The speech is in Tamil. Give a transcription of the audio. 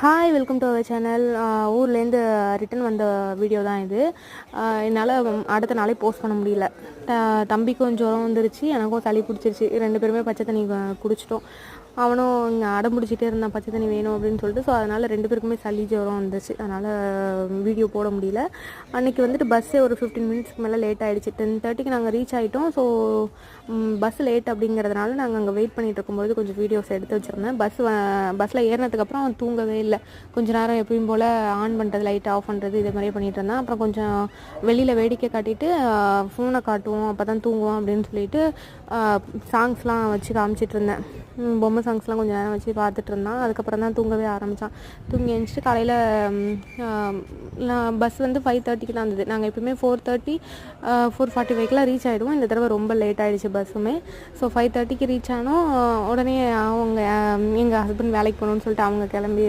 Hi welcome to our channel. ஊர்லேருந்து ரிட்டன் வந்த வீடியோ தான் இது. என்னால் அடுத்த நாளே போஸ்ட் பண்ண முடியல. தம்பிக்கும் ஜுரம் வந்துருச்சு, எனக்கும் சளி பிடிச்சிருச்சு. 2 பேருமே பச்சை தண்ணி குடிச்சிட்டோம். அவனும் இங்கே அடம் பிடிச்சிட்டே இருந்தான் பச்சை தண்ணி வேணும் அப்படின்னு சொல்லிட்டு. ஸோ அதனால் 2 பேருக்குமே சளி ஜுரம் வந்துச்சு. அதனால் வீடியோ போட முடியல. அன்றைக்கி வந்துட்டு பஸ்ஸே ஒரு 15 மினிட்ஸ்க்கு மேலே லேட் ஆகிடுச்சு. 10:30க்கு நாங்கள் ரீச் ஆகிட்டோம். ஸோ பஸ் லேட் அப்படிங்கிறதுனால நாங்கள் அங்கே வெயிட் பண்ணிகிட்டு இருக்கும்போது கொஞ்சம் வீடியோஸ் எடுத்து வச்சுருந்தேன். பஸ்ஸில் ஏறினதுக்கப்புறம் அவன் தூங்கவே இல்லை. கொஞ்சம் நேரம் எப்பயும் போல் ஆன் பண்ணுறது, லைட் ஆஃப் பண்ணுறது, இது மாதிரி பண்ணிகிட்டு இருந்தேன். அப்புறம் கொஞ்சம் வெளியில் வேடிக்கை காட்டிட்டு ஃபோனை காட்டுவோம், அப்போ தான் தூங்குவோம் அப்படின்னு சொல்லிட்டு சாங்ஸ்லாம் வச்சு காமிச்சிட்டு இருந்தேன். பொம்மை சாங்ஸ்லாம் கொஞ்சம் நேரம் வச்சு பார்த்துட்டு இருந்தான். அதுக்கப்புறம் தான் தூங்கவே ஆரம்பித்தான். தூங்கி எழுந்துட்டு காலையில் பஸ் வந்து 5:30க்கு தான் இருந்தது. நாங்கள் எப்பவுமே 4:30 4:45க்கெலாம் ரீச் ஆகிடுவோம். இந்த தடவை ரொம்ப லேட் ஆகிடுச்சு பஸ்ஸுமே. ஸோ 5:30க்கு ரீச் ஆனோம். உடனே அவங்க எங்கள் ஹஸ்பண்ட் வேலைக்கு போகணுன்னு சொல்லிட்டு அவங்க கிளம்பி